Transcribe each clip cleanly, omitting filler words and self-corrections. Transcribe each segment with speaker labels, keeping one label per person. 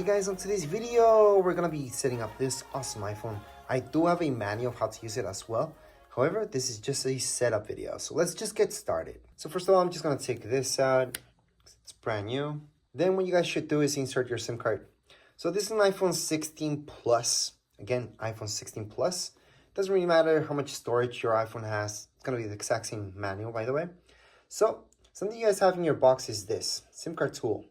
Speaker 1: guys, on today's video, we're gonna be setting up this awesome iPhone. I do have a manual of how to use it as well. However, this is just a setup video. So let's just get started. So first of all, I'm just gonna take this out. It's brand new. Then what you guys should do is insert your SIM card. So this is an iPhone 16 Plus. Again, iPhone 16 Plus. Doesn't really matter how much storage your iPhone has. It's gonna be the exact same manual, by the way. So something you guys have in your box is this SIM card tool.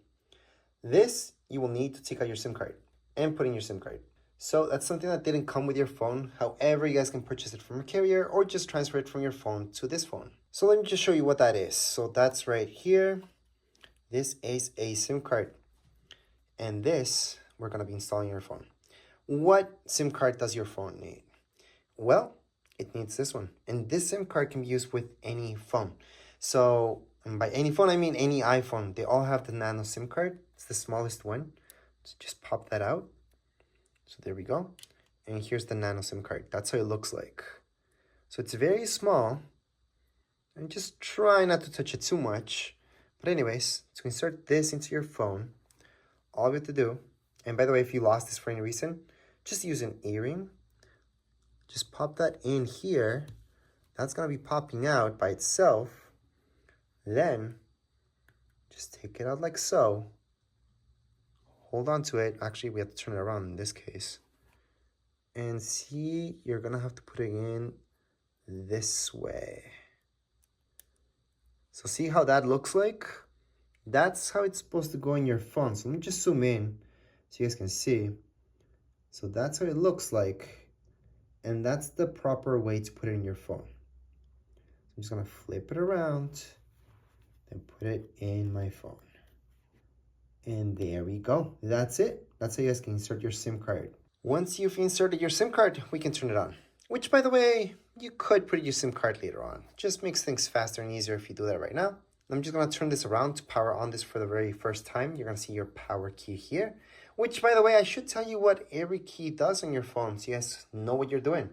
Speaker 1: This you will need to take out your SIM card and put in your SIM card. So that's something that didn't come with your phone. However, you guys can purchase it from a carrier or just transfer it from your phone to this phone. So let me just show you what that is. So that's right here. This is a SIM card. And this, we're gonna be installing your phone. What SIM card does your phone need? Well, it needs this one. And this SIM card can be used with any phone. So, and by any phone, I mean any iPhone. They all have the nano SIM card. It's the smallest one. So just pop that out. So there we go. And here's the nano SIM card. That's how it looks like. So it's very small. And just try not to touch it too much. But anyways, to insert this into your phone, all we have to do, and by the way, if you lost this for any reason, just use an earring. Just pop that in here. That's going to be popping out by itself. Then, just take it out like so. Hold on to it. Actually, we have to turn it around in this case. And see, you're going to have to put it in this way. So see how that looks like? That's how it's supposed to go in your phone. So let me just zoom in so you guys can see. So that's how it looks like. And that's the proper way to put it in your phone. I'm just going to flip it around and put it in my phone. And there we go. That's it. That's how you guys can insert your SIM card. Once you've inserted your SIM card, we can turn it on. Which, by the way, you could put your SIM card later on. Just makes things faster and easier if you do that right now. I'm just going to turn this around to power on this for the very first time. You're going to see your power key here. Which, by the way, I should tell you what every key does on your phone so you guys know what you're doing.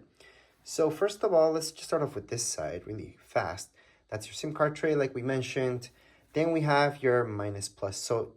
Speaker 1: So first of all, let's just start off with this side really fast. That's your SIM card tray like we mentioned. Then we have your minus plus. So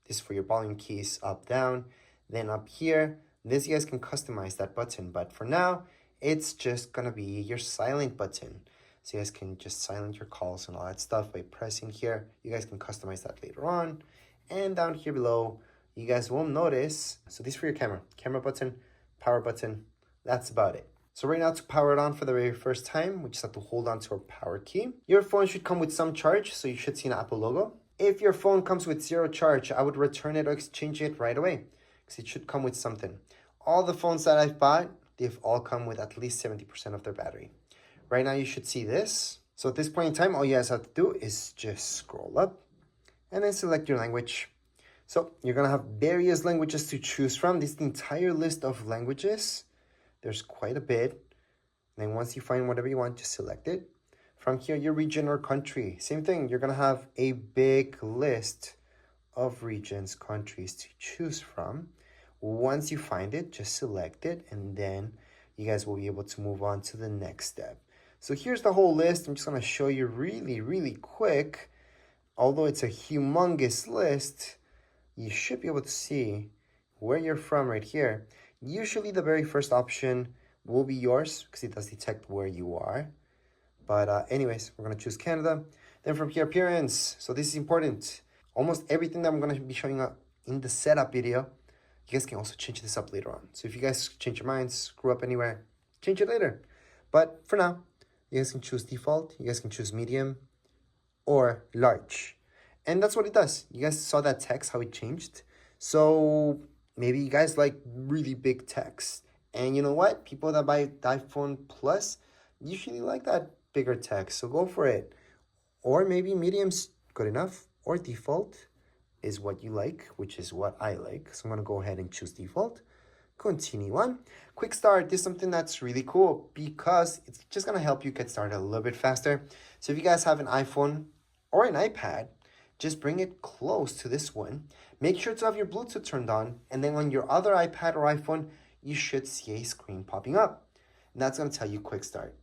Speaker 1: this is for your volume keys up, down. Then up here, this you guys can customize that button. But for now, it's just going to be your silent button. So you guys can just silence your calls and all that stuff by pressing here. You guys can customize that later on. And down here below, you guys will notice, so this is for your camera button, power button. That's about it. So right now to power it on for the very first time, we just have to hold on to our power key. Your phone should come with some charge, so you should see an Apple logo. If your phone comes with zero charge, I would return it or exchange it right away because it should come with something. All the phones that I've bought, they've all come with at least 70% of their battery. Right now you should see this. So at this point in time, all you guys have to do is just scroll up and then select your language. So you're gonna have various languages to choose from. This is the entire list of languages. There's quite a bit. And then once you find whatever you want, just select it. From here, your region or country. Same thing, you're gonna have a big list of regions, countries to choose from. Once you find it, just select it, and then you guys will be able to move on to the next step. So here's the whole list. I'm just gonna show you really quick. Although it's a humongous list, you should be able to see where you're from right here. Usually the very first option will be yours because it does detect where you are. But anyways, we're going to choose Canada. Then from here, appearance. So this is important. Almost everything that I'm going to be showing up in the setup video, you guys can also change this up later on. So if you guys change your minds, screw up anywhere, change it later. But for now, you guys can choose default. You guys can choose medium or large. And that's what it does. You guys saw that text, how it changed. So maybe you guys like really big text. And you know what? People that buy the iPhone Plus usually like that bigger text. So go for it. Or maybe medium's good enough. Or default is what you like, which is what I like. So I'm going to go ahead and choose default. Continue on. Quick start. This is something that's really cool because it's just going to help you get started a little bit faster. So if you guys have an iPhone or an iPad, just bring it close to this one. Make sure to have your Bluetooth turned on. And then on your other iPad or iPhone, you should see a screen popping up. And that's going to tell you quick start.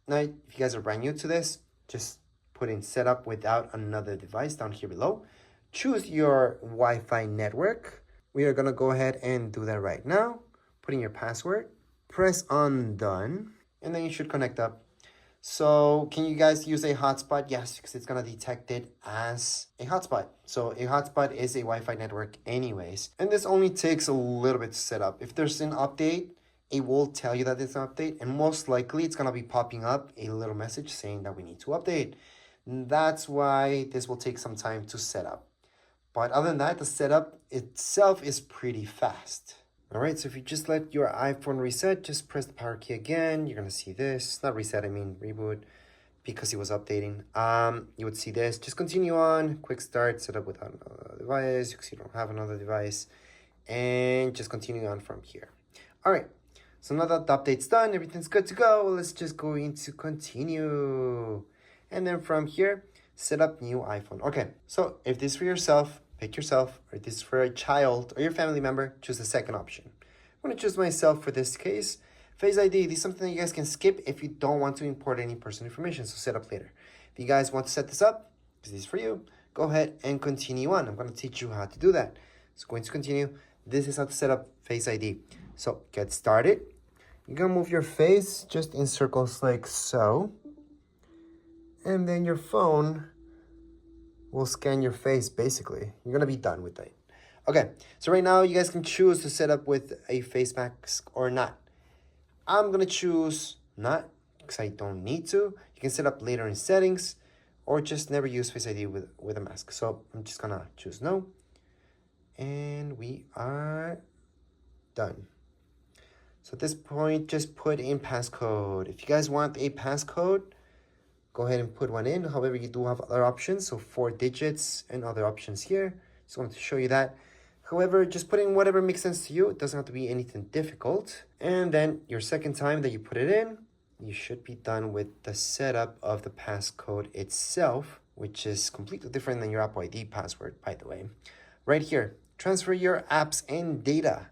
Speaker 1: Now, if you guys are brand new to this, just put in setup without another device down here below. Choose your Wi-Fi network. We are gonna go ahead and do that right now. Put in your password, press on done, and then you should connect up. So can you guys use a hotspot? Yes, because it's gonna detect it as a hotspot. So a hotspot is a Wi-Fi network anyways. And this only takes a little bit to set up. If there's an update, it will tell you that it's an update, and most likely it's gonna be popping up a little message saying that we need to update. And that's why this will take some time to set up. But other than that, the setup itself is pretty fast. All right, so if you just let your iPhone reset, just press the power key again. You're gonna see this, not reset, I mean reboot, because it was updating. You would see this, just continue on, quick start, set up without another device, because you don't have another device, and just continue on from here. All right, so now that the update's done, everything's good to go, let's just go into continue. And then from here, set up new iPhone. Okay, so if this is for yourself, pick yourself, or if this is for a child or your family member, choose the second option. I'm gonna choose myself for this case. Face ID, this is something that you guys can skip if you don't want to import any personal information, so set up later. If you guys want to set this up, because this is for you, go ahead and continue on. I'm gonna teach you how to do that. So going to continue, this is how to set up Face ID. So get started. You're gonna move your face just in circles like so. And then your phone will scan your face, basically. You're gonna be done with it. Okay, so right now you guys can choose to set up with a face mask or not. I'm gonna choose not, because I don't need to. You can set up later in settings, or just never use Face ID with a mask. So I'm just gonna choose no. And we are done. So at this point, just put in passcode. If you guys want a passcode, go ahead and put one in. However, you do have other options, so 4 digits and other options here. Just wanted to show you that. However, just put in whatever makes sense to you. It doesn't have to be anything difficult. And then your second time that you put it in, you should be done with the setup of the passcode itself, which is completely different than your Apple ID password, by the way. Right here, transfer your apps and data.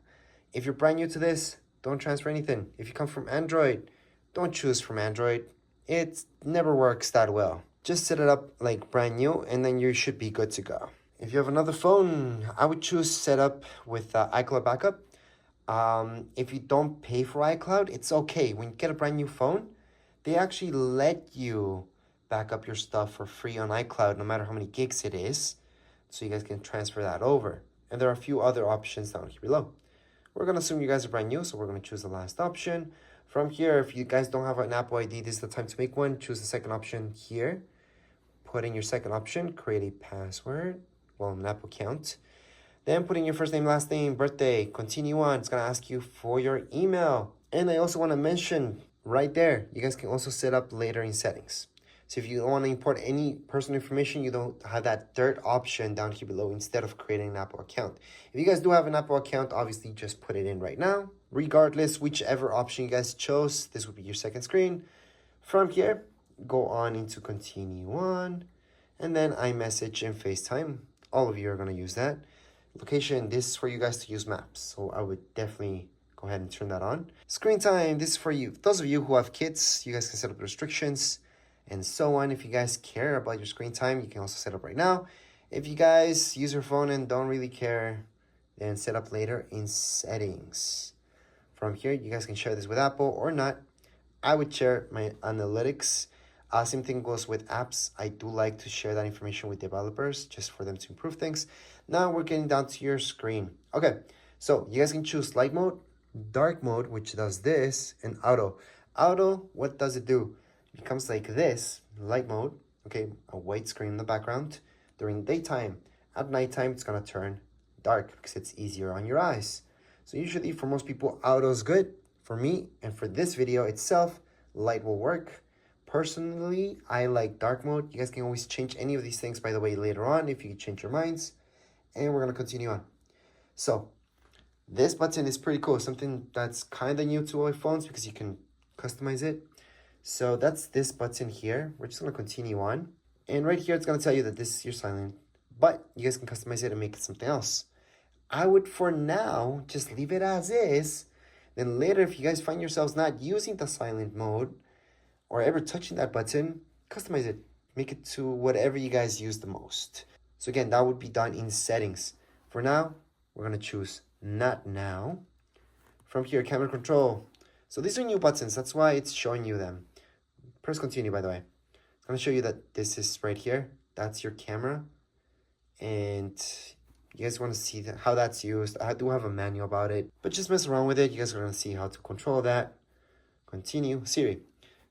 Speaker 1: If you're brand new to this, don't transfer anything. If you come from Android, don't choose from Android. It never works that well. Just set it up like brand new and then you should be good to go. If you have another phone, I would choose set up with iCloud backup. If you don't pay for iCloud, it's okay. When you get a brand new phone, they actually let you back up your stuff for free on iCloud, no matter how many gigs it is. So you guys can transfer that over. And there are a few other options down here below. We're gonna assume you guys are brand new, so we're gonna choose the last option. From here, if you guys don't have an Apple ID, this is the time to make one. Choose the second option here. Put in your second option, create a password, well, an Apple account. Then put in your first name, last name, birthday, continue on. It's gonna ask you for your email. And I also wanna mention right there, you guys can also set up later in settings. So if you don't wanna import any personal information, you don't have that third option down here below instead of creating an Apple account. If you guys do have an Apple account, obviously just put it in right now. Regardless, whichever option you guys chose, this would be your second screen. From here, go on into continue on, and then iMessage and FaceTime. All of you are gonna use that. Location, this is for you guys to use maps, so I would definitely go ahead and turn that on. Screen time, this is for you. Those of you who have kids, you guys can set up restrictions and so on. If you guys care about your screen time, you can also set up right now. If you guys use your phone and don't really care, then set up later in settings. From here, you guys can share this with Apple or not. I would share my analytics. Same thing goes with apps. I do like to share that information with developers just for them to improve things. Now we're getting down to your screen. Okay, so you guys can choose light mode, dark mode, which does this, and auto. Auto, what does it do? It becomes like this, light mode, okay, a white screen in the background during daytime. At nighttime, it's gonna turn dark because it's easier on your eyes. So usually for most people, auto is good. For me, and for this video itself, light will work. Personally, I like dark mode. You guys can always change any of these things, by the way, later on if you change your minds. And we're gonna continue on. So this button is pretty cool. Something that's kind of new to iPhones because you can customize it. So that's this button here. We're just gonna continue on. And right here, it's gonna tell you that this is your silent, but you guys can customize it and make it something else. I would, for now, just leave it as is. Then later, if you guys find yourselves not using the silent mode or ever touching that button, customize it. Make it to whatever you guys use the most. So again, that would be done in settings. For now, we're going to choose not now. From here, camera control. So these are new buttons. That's why it's showing you them. Press continue, by the way. It's going to show you that this is right here. That's your camera. And you guys want to see how that's used. I do have a manual about it. But just mess around with it. You guys are going to see how to control that. Continue. Siri.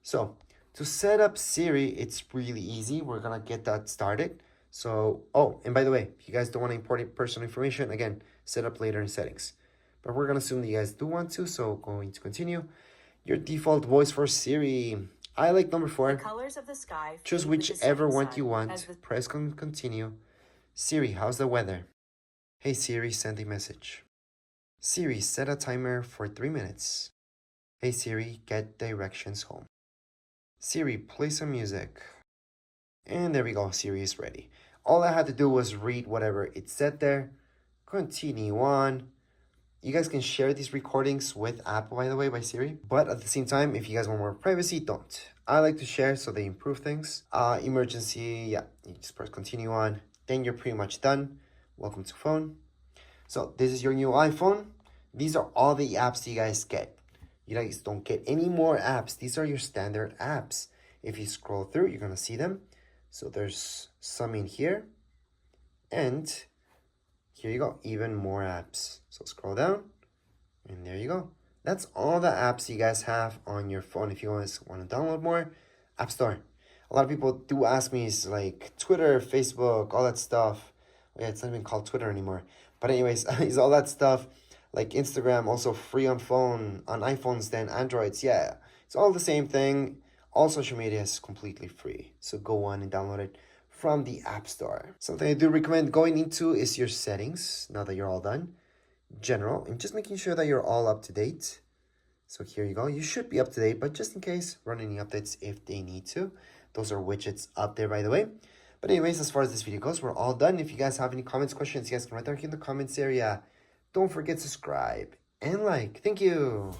Speaker 1: So to set up Siri, it's really easy. We're going to get that started. So, oh, and by the way, if you guys don't want to import personal information, again, set up later in settings. But we're going to assume that you guys do want to, so going to continue. Your default voice for Siri. I like number 4.
Speaker 2: The colors of the sky.
Speaker 1: Choose whichever one you want. Press continue. Siri, how's the weather? Hey Siri, send a message. Siri, set a timer for 3 minutes. Hey Siri, get directions home. Siri, play some music. And there we go, Siri is ready. All I had to do was read whatever it said there. Continue on. You guys can share these recordings with Apple, by the way, by Siri. But at the same time, if you guys want more privacy, don't. I like to share so they improve things. Emergency, yeah, you just press continue on. Then you're pretty much done. Welcome to phone. So this is your new iPhone. These are all the apps you guys get. You guys don't get any more apps. These are your standard apps. If you scroll through, you're going to see them. So there's some in here. And here you go, even more apps. So scroll down, and there you go. That's all the apps you guys have on your phone. If you guys want to download more, App Store. A lot of people do ask me, is like Twitter, Facebook, all that stuff. Oh, yeah, it's not even called Twitter anymore. But anyways, is all that stuff, like Instagram, also free on phone, on iPhones than Androids. Yeah, it's all the same thing. All social media is completely free. So go on and download it from the App Store. Something I do recommend going into is your settings, now that you're all done. General, and just making sure that you're all up to date. So here you go. You should be up to date, but just in case, run any updates if they need to. Those are widgets up there, by the way. But anyways, as far as this video goes, we're all done. If you guys have any comments, questions, you guys can write down here in the comments area. Don't forget to subscribe and like. Thank you.